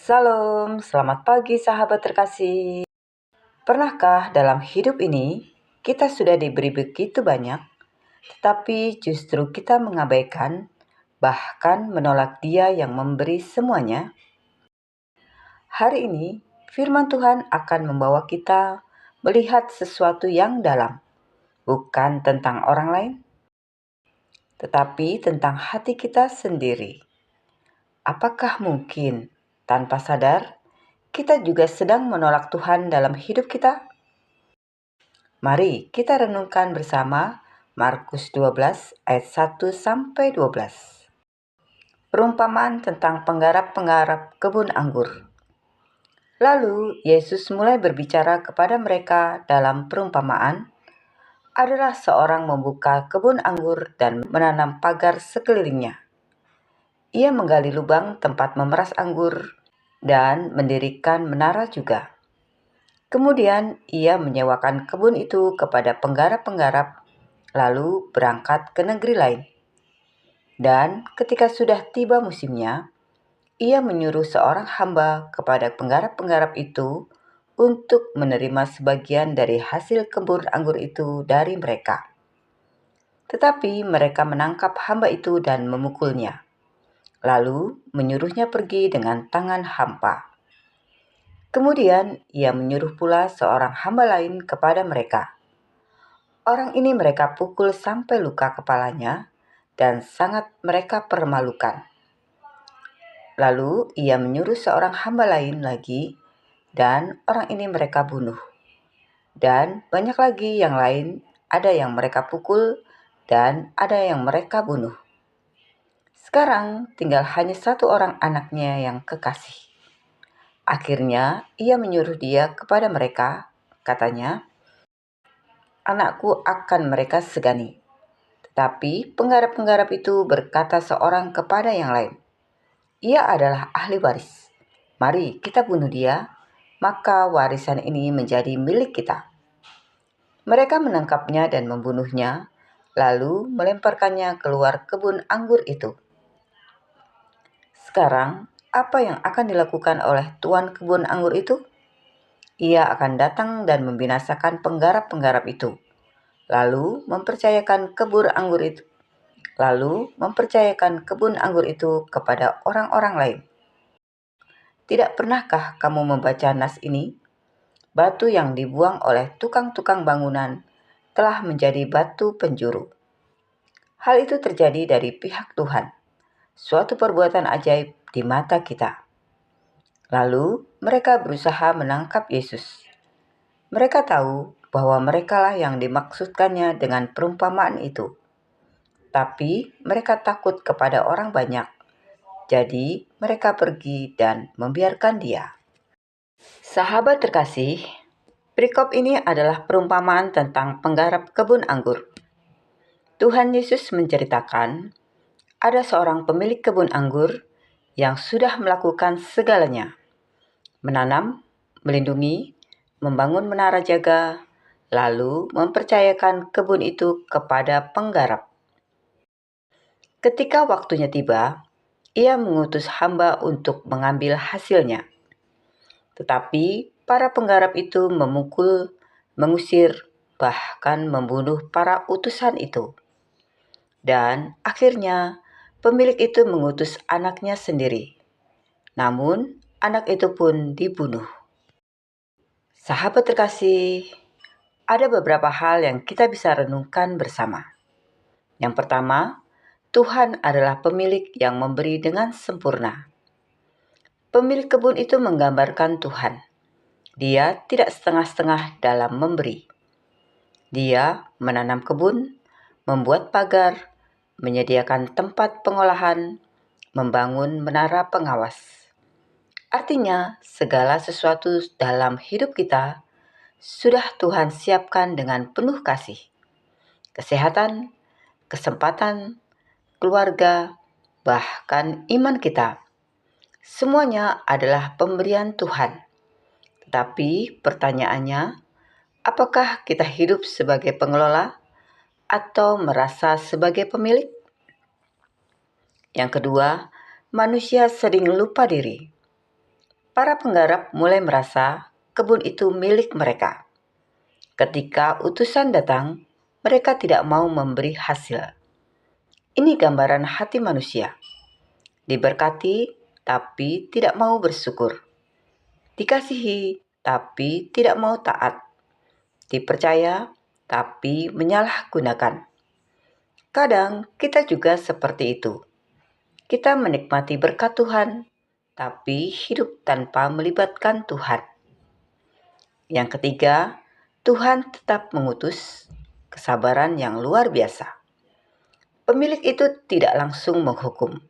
Salam, selamat pagi sahabat terkasih. Pernahkah dalam hidup ini kita sudah diberi begitu banyak, tetapi justru kita mengabaikan, bahkan menolak Dia yang memberi semuanya? Hari ini, firman Tuhan akan membawa kita melihat sesuatu yang dalam, bukan tentang orang lain, tetapi tentang hati kita sendiri. Apakah mungkin tanpa sadar kita juga sedang menolak Tuhan dalam hidup kita? Mari kita renungkan bersama Markus 12 ayat 1-12. Perumpamaan tentang penggarap-penggarap kebun anggur. Lalu Yesus mulai berbicara kepada mereka dalam perumpamaan, adalah seorang membuka kebun anggur dan menanam pagar sekelilingnya. Ia menggali lubang tempat memeras anggur dan mendirikan menara juga. Kemudian ia menyewakan kebun itu kepada penggarap-penggarap, lalu berangkat ke negeri lain. Dan ketika sudah tiba musimnya, ia menyuruh seorang hamba kepada penggarap-penggarap itu untuk menerima sebagian dari hasil kebun anggur itu dari mereka. Tetapi mereka menangkap hamba itu dan memukulnya, lalu menyuruhnya pergi dengan tangan hampa. Kemudian ia menyuruh pula seorang hamba lain kepada mereka. Orang ini mereka pukul sampai luka kepalanya dan sangat mereka permalukan. Lalu ia menyuruh seorang hamba lain lagi dan orang ini mereka bunuh. Dan banyak lagi yang lain, ada yang mereka pukul dan ada yang mereka bunuh. Sekarang tinggal hanya satu orang anaknya yang kekasih. Akhirnya ia menyuruh dia kepada mereka, katanya, "Anakku akan mereka segani." Tetapi penggarap-penggarap itu berkata seorang kepada yang lain, "Ia adalah ahli waris. Mari kita bunuh dia, maka warisan ini menjadi milik kita." Mereka menangkapnya dan membunuhnya, lalu melemparkannya keluar kebun anggur itu. Sekarang, apa yang akan dilakukan oleh tuan kebun anggur itu? Ia akan datang dan membinasakan penggarap-penggarap itu, lalu mempercayakan kebun anggur itu kepada orang-orang lain. Tidak pernahkah kamu membaca nas ini? Batu yang dibuang oleh tukang-tukang bangunan telah menjadi batu penjuru. Hal itu terjadi dari pihak Tuhan, suatu perbuatan ajaib di mata kita. Lalu mereka berusaha menangkap Yesus. Mereka tahu bahwa merekalah yang dimaksudkannya dengan perumpamaan itu. Tapi mereka takut kepada orang banyak, jadi mereka pergi dan membiarkan dia. Sahabat terkasih, perikop ini adalah perumpamaan tentang penggarap kebun anggur. Tuhan Yesus menceritakan, ada seorang pemilik kebun anggur yang sudah melakukan segalanya. Menanam, melindungi, membangun menara jaga, lalu mempercayakan kebun itu kepada penggarap. Ketika waktunya tiba, ia mengutus hamba untuk mengambil hasilnya. Tetapi para penggarap itu memukul, mengusir, bahkan membunuh para utusan itu. Dan akhirnya pemilik itu mengutus anaknya sendiri. Namun anak itu pun dibunuh. Sahabat terkasih, ada beberapa hal yang kita bisa renungkan bersama. Yang pertama, Tuhan adalah pemilik yang memberi dengan sempurna. Pemilik kebun itu menggambarkan Tuhan. Dia tidak setengah-setengah dalam memberi. Dia menanam kebun, membuat pagar, menyediakan tempat pengolahan, membangun menara pengawas. Artinya, segala sesuatu dalam hidup kita sudah Tuhan siapkan dengan penuh kasih. Kesehatan, kesempatan, keluarga, bahkan iman kita. Semuanya adalah pemberian Tuhan. Tetapi pertanyaannya, apakah kita hidup sebagai pengelola atau merasa sebagai pemilik? Yang kedua, manusia sering lupa diri. para penggarap mulai merasa kebun itu milik mereka. Ketika utusan datang, mereka tidak mau memberi hasil. Ini gambaran hati manusia. Diberkati, tapi tidak mau bersyukur. Dikasihi, tapi tidak mau taat. Dipercaya, tapi menyalahgunakan. Kadang kita juga seperti itu. Kita menikmati berkat Tuhan, tapi hidup tanpa melibatkan Tuhan. Yang ketiga, Tuhan tetap mengutus kesabaran yang luar biasa. Pemilik itu tidak langsung menghukum.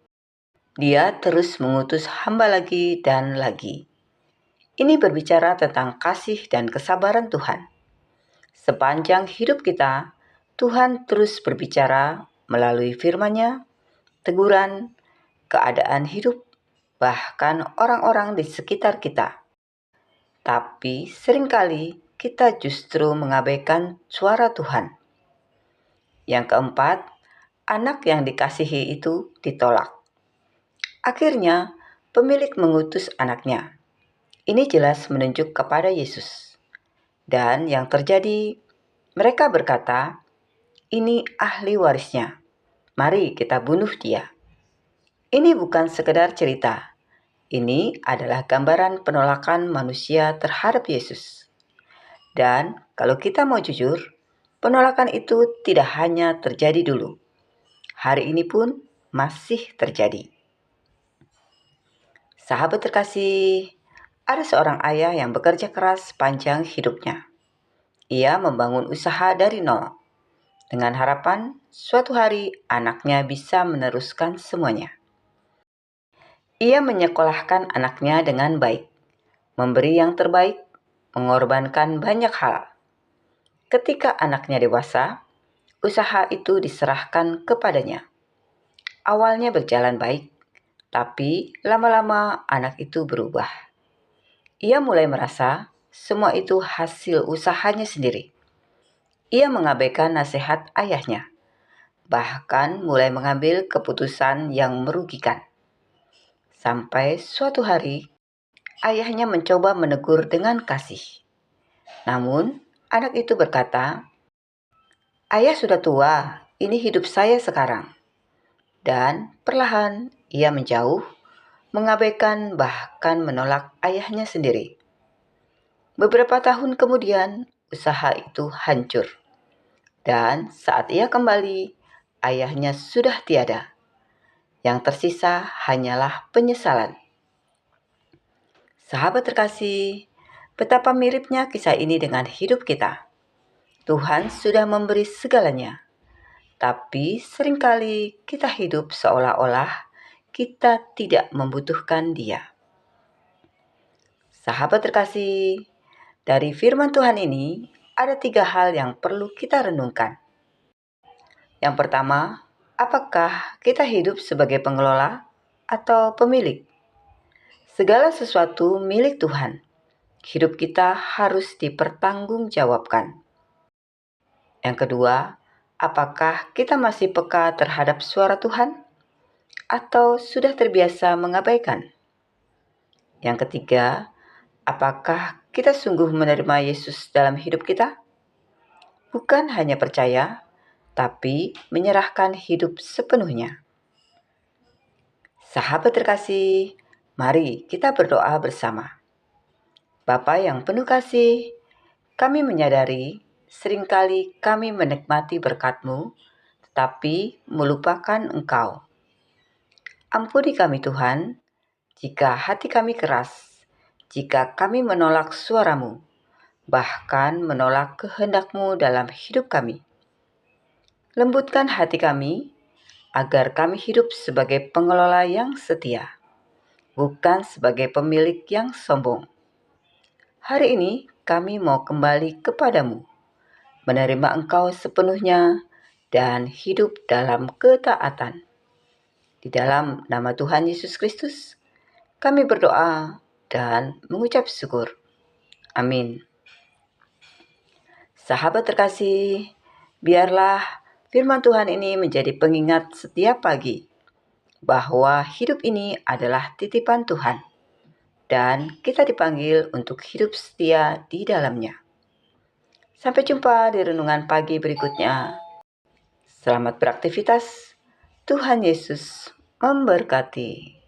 Dia terus mengutus hamba lagi dan lagi. Ini berbicara tentang kasih dan kesabaran Tuhan. Sepanjang hidup kita, Tuhan terus berbicara melalui firman-Nya, teguran, keadaan hidup, bahkan orang-orang di sekitar kita. Tapi seringkali kita justru mengabaikan suara Tuhan. Yang keempat, anak yang dikasihi itu ditolak. Akhirnya, pemilik mengutus anaknya. Ini jelas menunjuk kepada Yesus. Dan yang terjadi, mereka berkata, "Ini ahli warisnya. Mari kita bunuh dia." Ini bukan sekedar cerita. Ini adalah gambaran penolakan manusia terhadap Yesus. Dan kalau kita mau jujur, penolakan itu tidak hanya terjadi dulu. Hari ini pun masih terjadi. Sahabat terkasih, ada seorang ayah yang bekerja keras sepanjang hidupnya. Ia membangun usaha dari nol, dengan harapan suatu hari anaknya bisa meneruskan semuanya. Ia menyekolahkan anaknya dengan baik, memberi yang terbaik, mengorbankan banyak hal. Ketika anaknya dewasa, usaha itu diserahkan kepadanya. Awalnya berjalan baik, tapi lama-lama anak itu berubah. Ia mulai merasa semua itu hasil usahanya sendiri. Ia mengabaikan nasihat ayahnya, bahkan mulai mengambil keputusan yang merugikan. Sampai suatu hari, ayahnya mencoba menegur dengan kasih. Namun, anak itu berkata, "Ayah sudah tua, ini hidup saya sekarang." Dan perlahan ia menjauh, mengabaikan bahkan menolak ayahnya sendiri. Beberapa tahun kemudian, usaha itu hancur. Dan saat ia kembali, ayahnya sudah tiada. Yang tersisa hanyalah penyesalan. Sahabat terkasih, betapa miripnya kisah ini dengan hidup kita. Tuhan sudah memberi segalanya, tapi seringkali kita hidup seolah-olah kita tidak membutuhkan Dia. Sahabat terkasih, dari firman Tuhan ini ada 3 hal yang perlu kita renungkan. Yang pertama, apakah kita hidup sebagai pengelola atau pemilik? Segala sesuatu milik Tuhan. Hidup kita harus dipertanggungjawabkan. Yang kedua, apakah kita masih peka terhadap suara Tuhan? Atau sudah terbiasa mengabaikan? Yang ketiga, apakah kita sungguh menerima Yesus dalam hidup kita? Bukan hanya percaya, tapi menyerahkan hidup sepenuhnya. Sahabat terkasih, mari kita berdoa bersama. Bapa yang penuh kasih, kami menyadari seringkali kami menikmati berkat-Mu, tetapi melupakan Engkau. Ampuni kami Tuhan, jika hati kami keras, jika kami menolak suara-Mu, bahkan menolak kehendak-Mu dalam hidup kami. Lembutkan hati kami, agar kami hidup sebagai pengelola yang setia, bukan sebagai pemilik yang sombong. Hari ini kami mau kembali kepadamu, menerima Engkau sepenuhnya, dan hidup dalam ketaatan. Di dalam nama Tuhan Yesus Kristus, kami berdoa dan mengucap syukur. Amin. Sahabat terkasih, biarlah firman Tuhan ini menjadi pengingat setiap pagi bahwa hidup ini adalah titipan Tuhan. dan kita dipanggil untuk hidup setia di dalamnya. Sampai jumpa di renungan pagi berikutnya. Selamat beraktivitas. Tuhan Yesus memberkati.